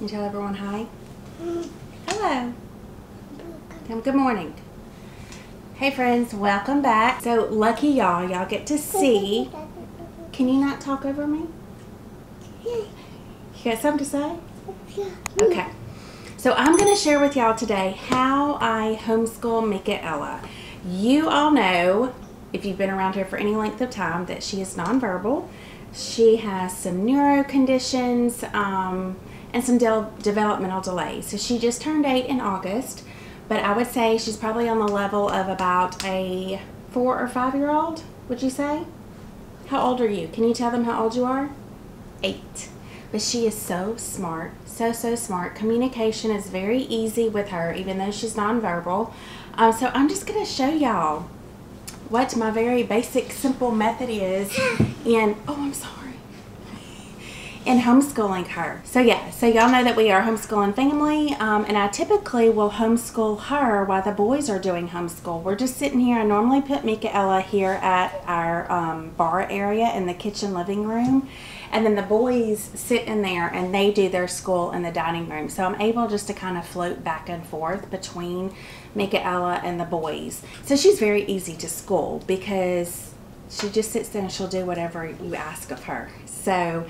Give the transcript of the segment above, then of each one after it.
You tell everyone hi. Hello. Good morning. Hey friends, welcome back. So lucky y'all get to see. Can you not talk over me? You got something to say? Okay. So I'm going to share with y'all today how I homeschool Mika Ella. You all know, if you've been around here for any length of time, that she is nonverbal. She has some neuro conditions and some developmental delays. So she just turned 8 in August, but I would say she's probably on the level of about a 4 or 5 year old, would you say? How old are you? Can you tell them how old you are? 8. But she is so smart, so smart. Communication is very easy with her, even though she's nonverbal. So I'm just going to show y'all what my very basic, simple method is in, in homeschooling her. So yeah, so y'all know that we are a homeschooling family, and I typically will homeschool her while the boys are doing homeschool. We're just sitting here. I normally put Mika Ella here at our bar area in the kitchen living room, and then the boys sit in there and they do their school in the dining room. So I'm able just to kind of float back and forth between Mika Ella and the boys. So she's very easy to school because she just sits there and she'll do whatever you ask of her. So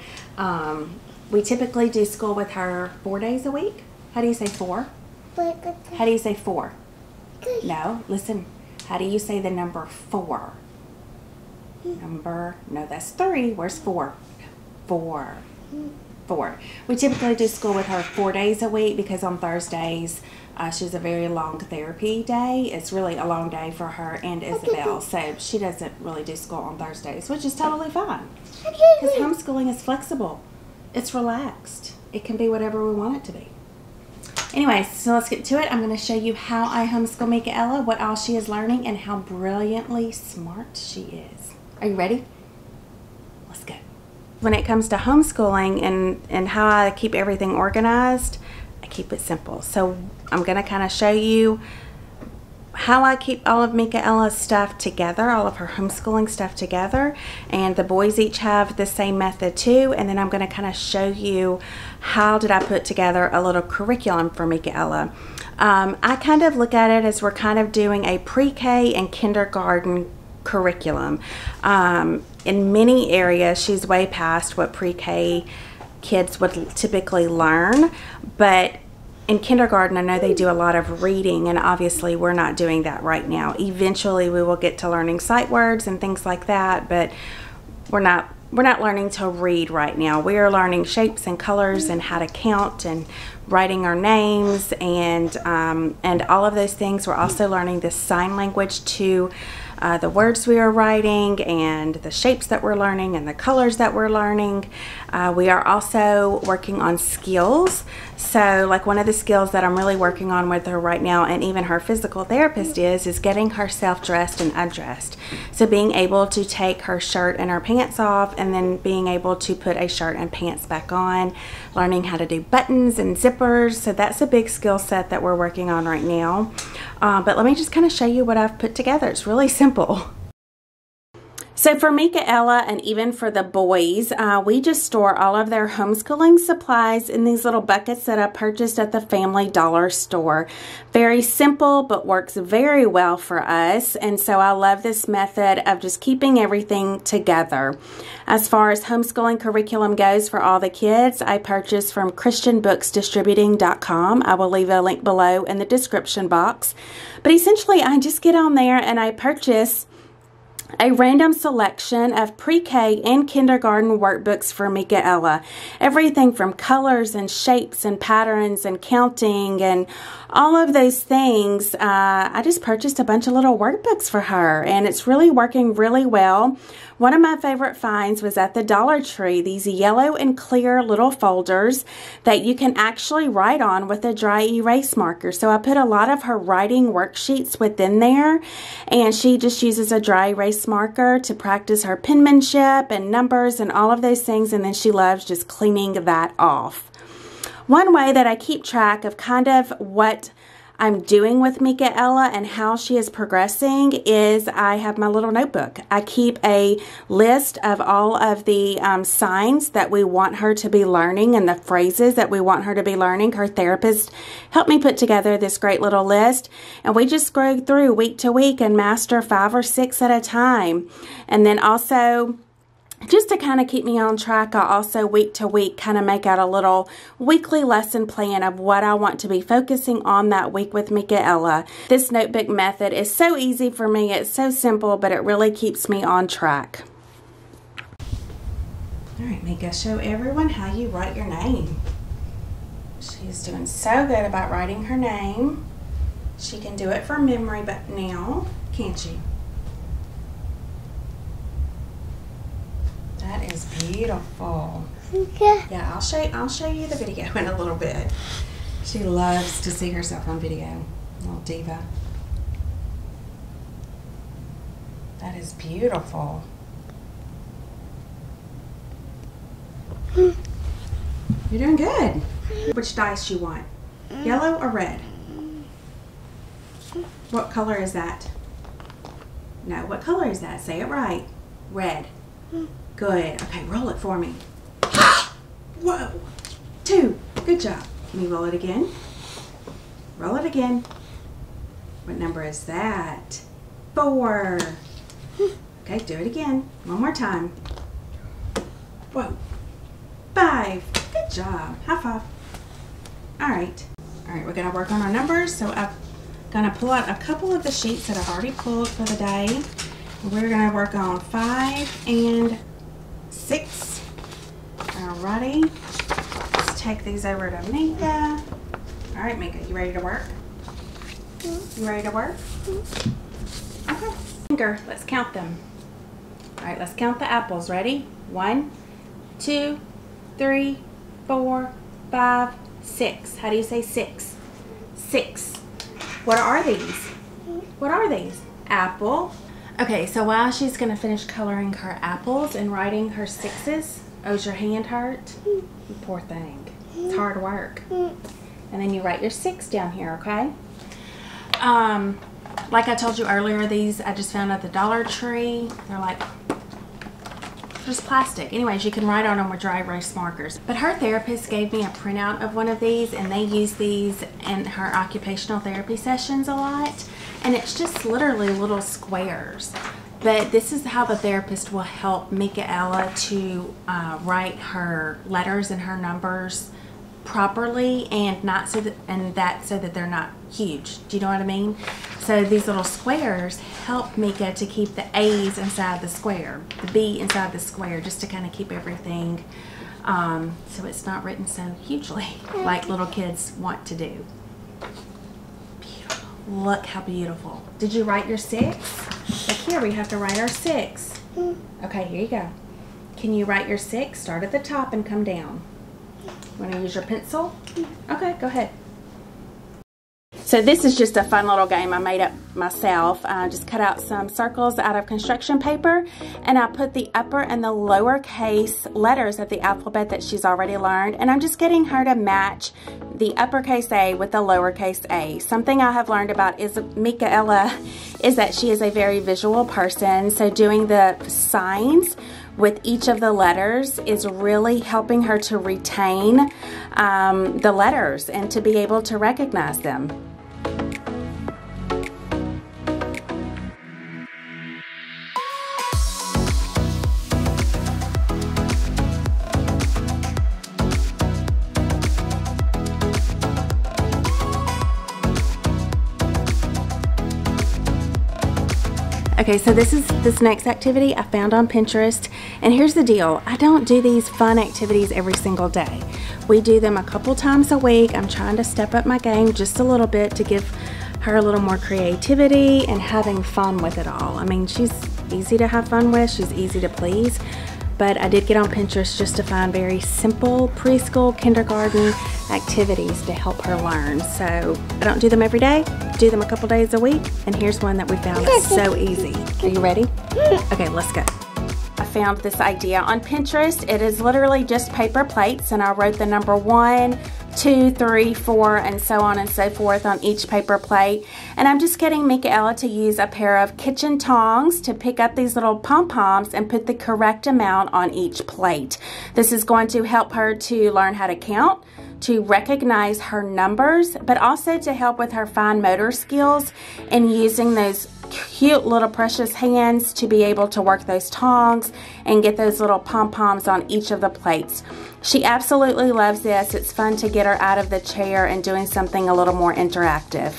we typically do school with her 4 days a week. How do you say 4? How do you say 4? No, listen. How do you say the number 4? No, that's 3. Where's 4? 4. We typically do school with her 4 days a week because on Thursdays she has a very long therapy day. It's really a long day for her and Isabel, so she doesn't really do school on Thursdays, which is totally fine because homeschooling is flexible. It's relaxed. It can be whatever we want it to be. Anyways, so let's get to it. I'm going to show you how I homeschool Mika Ella, what all she is learning, and how brilliantly smart she is. Are you ready? Let's go. When it comes to homeschooling and how I keep everything organized, I keep it simple. So I'm going to kind of show you how I keep all of Mika Ella's stuff together, all of her homeschooling stuff together, and the boys each have the same method too. And then I'm going to kind of show you how did I put together a little curriculum for Mika Ella. I kind of look at it as we're kind of doing a pre-K and kindergarten curriculum. In many areas she's way past what pre-K kids would typically learn, but in kindergarten I know they do a lot of reading, and obviously we're not doing that right now. Eventually we will get to learning sight words and things like that, but we're not learning to read right now. We are learning shapes and colors and how to count and writing our names and all of those things. We're also learning the sign language to the words we are writing and the shapes that we're learning and the colors that we're learning. We are also working on skills. So like one of the skills that I'm really working on with her right now, and even her physical therapist is getting herself dressed and undressed. So being able to take her shirt and her pants off and then being able to put a shirt and pants back on, learning how to do buttons and zippers. So that's a big skill set that we're working on right now. But let me just kind of show you what I've put together. It's really simple. So for Mika Ella and even for the boys, we just store all of their homeschooling supplies in these little buckets that I purchased at the Family Dollar store. Very simple, but works very well for us. And so I love this method of just keeping everything together. As far as homeschooling curriculum goes for all the kids, I purchased from christianbooksdistributing.com. I will leave a link below in the description box. But essentially, I just get on there and I purchase a random selection of pre-K and kindergarten workbooks for Mika Ella. Everything from colors and shapes and patterns and counting and all of those things. I just purchased a bunch of little workbooks for her, and it's really working really well. One of my favorite finds was at the Dollar Tree, these yellow and clear little folders that you can actually write on with a dry erase marker. So I put a lot of her writing worksheets within there, and she just uses a dry erase marker to practice her penmanship and numbers and all of those things, and then she loves just cleaning that off. One way that I keep track of kind of what I'm doing with Mika Ella and how she is progressing is I have my little notebook. I keep a list of all of the signs that we want her to be learning and the phrases that we want her to be learning. Her therapist helped me put together this great little list, and we just go through week to week and master 5 or 6 at a time. And then also, just to kind of keep me on track, I also week to week kind of make out a little weekly lesson plan of what I want to be focusing on that week with Mika Ella. This notebook method is so easy for me. It's so simple, but it really keeps me on track. All right, Mika, show everyone how you write your name. She's doing so good about writing her name. She can do it from memory, but now, can't she? That is beautiful. Okay. Yeah, I'll show you the video in a little bit. She loves to see herself on video. Little diva. That is beautiful. You're doing good. Which dice you want? Yellow or red? What color is that? No, what color is that? Say it right. Red. Good. Okay, roll it for me. Whoa. 2. Good job. Can you roll it again? Roll it again. What number is that? 4. Okay, do it again. One more time. Whoa. 5. Good job. High five. All right. All right, we're going to work on our numbers. So I'm going to pull out a couple of the sheets that I've already pulled for the day. We're going to work on 5 and 6. Alrighty. Let's take these over to Mika. Alright, Mika, you ready to work? You ready to work? Okay. Finger, let's count them. Alright, let's count the apples. Ready? 1, 2, 3, 4, 5, 6. How do you say 6? 6. What are these? What are these? Apple. Okay, so while she's going to finish coloring her apples and writing her 6s, does your hand hurt? You poor thing. It's hard work. And then you write your 6 down here, okay? Like I told you earlier, these I just found at the Dollar Tree. They're like just plastic. Anyways, you can write on them with dry erase markers. But her therapist gave me a printout of one of these, and they use these in her occupational therapy sessions a lot. And it's just literally little squares. But this is how the therapist will help Mika Ella to write her letters and her numbers properly, and not so that so that they're not huge. Do you know what I mean? So these little squares help Mika to keep the A's inside the square, the B inside the square, just to kind of keep everything so it's not written so hugely like little kids want to do. Beautiful. Look how beautiful. Did you write your 6? Look here, we have to write our 6. Okay, here you go. Can you write your 6? Start at the top and come down. Want to use your pencil? Okay, go ahead. So this is just a fun little game I made up myself. I just cut out some circles out of construction paper, and I put the upper and the lowercase letters of the alphabet that she's already learned, and I'm just getting her to match the uppercase A with the lowercase a. Something I have learned about Mika Ella is that she is a very visual person, so doing the signs with each of the letters is really helping her to retain the letters and to be able to recognize them. Okay, so this next activity I found on Pinterest, and here's the deal. I don't do these fun activities every single day. We do them a couple times a week. I'm trying to step up my game just a little bit to give her a little more creativity and having fun with it all. I mean, she's easy to have fun with, she's easy to please, but I did get on Pinterest just to find very simple preschool, kindergarten activities to help her learn. So I don't do them every day, do them a couple days a week, and here's one that we found that's so easy. Are you ready? Okay, let's go. I found this idea on Pinterest. It is literally just paper plates, and I wrote the number 1, 2, 3, 4, and so on and so forth on each paper plate. And I'm just getting Mika Ella to use a pair of kitchen tongs to pick up these little pom-poms and put the correct amount on each plate. This is going to help her to learn how to count, to recognize her numbers, but also to help with her fine motor skills and using those cute little precious hands to be able to work those tongs and get those little pom-poms on each of the plates. She absolutely loves this. It's fun to get her out of the chair and doing something a little more interactive.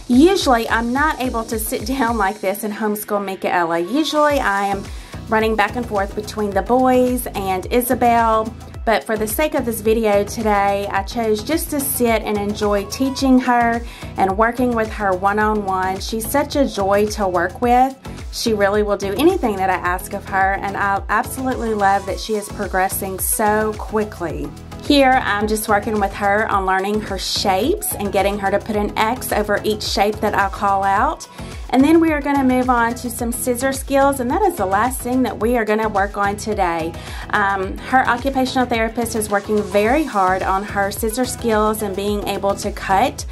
Usually I'm not able to sit down like this and homeschool Mika Ella. Usually I am running back and forth between the boys and Isabel, but for the sake of this video today, I chose just to sit and enjoy teaching her and working with her one-on-one. She's such a joy to work with. She really will do anything that I ask of her, and I absolutely love that she is progressing so quickly. Here, I'm just working with her on learning her shapes and getting her to put an X over each shape that I'll call out. And then we are going to move on to some scissor skills, and that is the last thing that we are going to work on today. Her occupational therapist is working very hard on her scissor skills and being able to cut.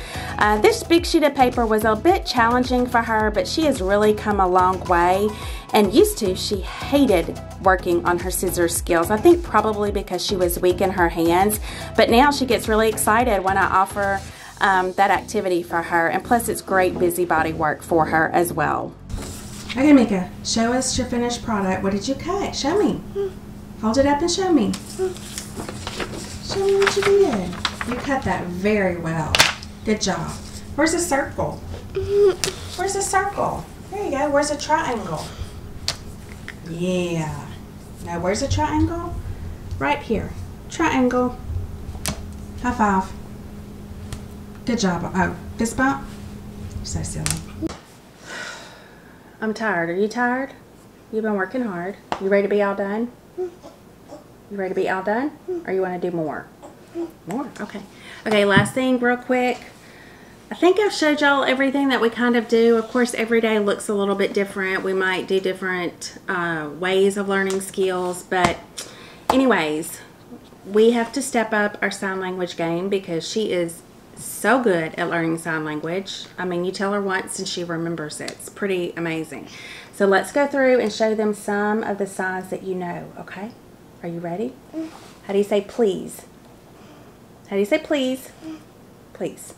This big sheet of paper was a bit challenging for her, but she has really come a long way. And she hated working on her scissor skills. I think probably because she was weak in her hands, but now she gets really excited when I offer that activity for her, and plus it's great busybody work for her as well. Okay, Mika, show us your finished product. What did you cut? Show me. Hold it up and show me. Show me what you did. You cut that very well. Good job. Where's the circle? Where's the circle? There you go. Where's the triangle? Yeah. Now where's the triangle? Right here. Triangle. High five. Good job. Oh, fist bump? You're so silly. I'm tired. Are you tired? You've been working hard. You ready to be all done? You ready to be all done? Or you want to do more? More? Okay. Okay, last thing real quick. I think I've showed y'all everything that we kind of do. Of course, every day looks a little bit different. We might do different ways of learning skills. But anyways, we have to step up our sign language game because she is so good at learning sign language. I mean, you tell her once and she remembers it. It's pretty amazing. So let's go through and show them some of the signs that you know, okay? Are you ready? How do you say please? How do you say please? Please.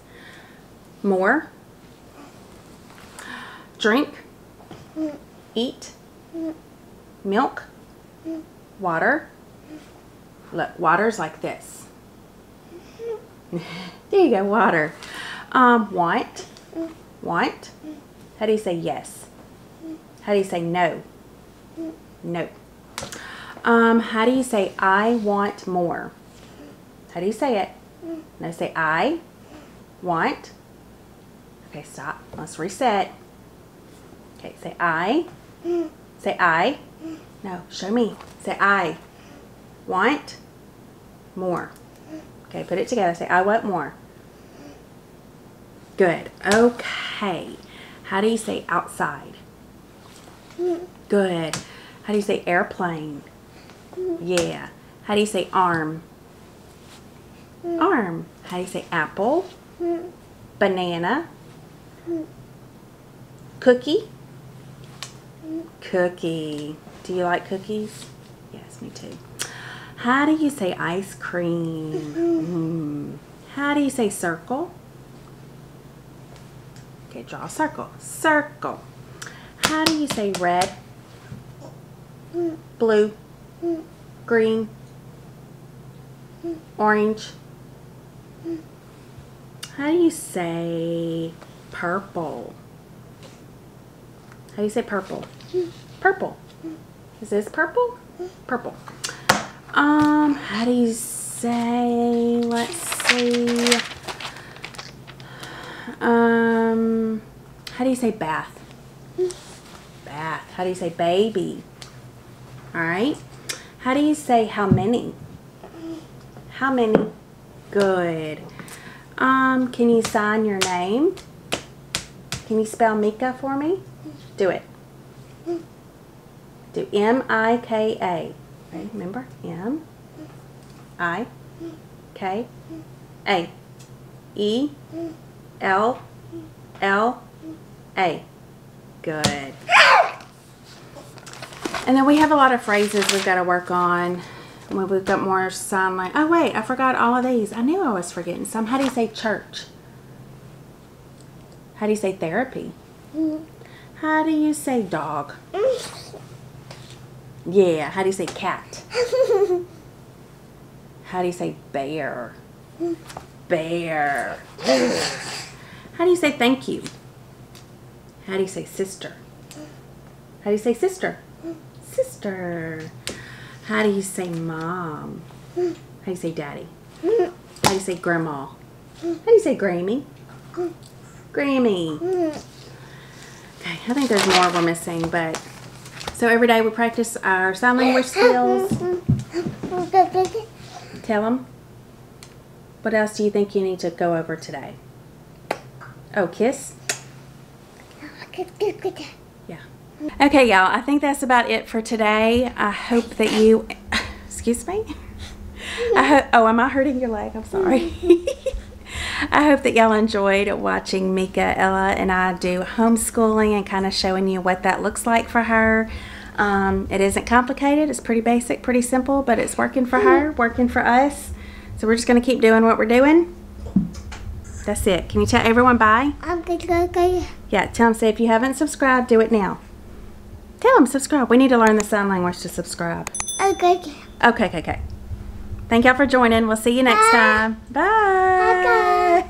More. Drink. Eat. Milk. Water. Look, water's like this. There you go, water. Want. Want. How do you say yes? How do you say no? No. How do you say I want more? How do you say it? No, say I want. Okay, stop. Let's reset. Okay, say I. Say I. No, show me. Say I want more. Okay, put it together. Say, I want more. Good. Okay. How do you say outside? Good. How do you say airplane? Yeah. How do you say arm? Arm. How do you say apple? Banana? Cookie? Cookie. Do you like cookies? Yes, me too. How do you say ice cream? How do you say circle? Okay, draw a circle. Circle. How do you say red? Blue? Green? Orange? How do you say purple? How do you say purple? Purple. Is this purple? Purple. How do you say, let's see, how do you say bath? Bath. How do you say baby? All right. How do you say how many? How many? Good. Can you sign your name? Can you spell Mika for me? Do it. Do M-I-K-A. Right, remember? M-I-K-A. E-L-L-A. Good. And then we have a lot of phrases we've got to work on. We've got more sign language. Oh, wait, I forgot all of these. I knew I was forgetting some. How do you say church? How do you say therapy? How do you say dog? Yeah, how do you say cat? How do you say bear? Bear. How do you say thank you? How do you say sister? How do you say sister? Sister. How do you say mom? How do you say daddy? How do you say grandma? How do you say Grammy? Grammy. Okay, I think there's more we're missing, but so every day we practice our sign language skills. Tell them. What else do you think you need to go over today? Oh, kiss? Yeah. Okay, y'all, I think that's about it for today. I hope that you, excuse me? Oh, am I hurting your leg? I'm sorry. I hope that y'all enjoyed watching Mika Ella and I do homeschooling and kind of showing you what that looks like for her. It isn't complicated. It's pretty basic, pretty simple, but it's working for her, working for us. So we're just going to keep doing what we're doing. That's it. Can you tell everyone bye? Yeah, tell them, say if you haven't subscribed, do it now. Tell them subscribe. We need to learn the sign language to subscribe. Okay. Thank y'all for joining. We'll see you next time. Bye.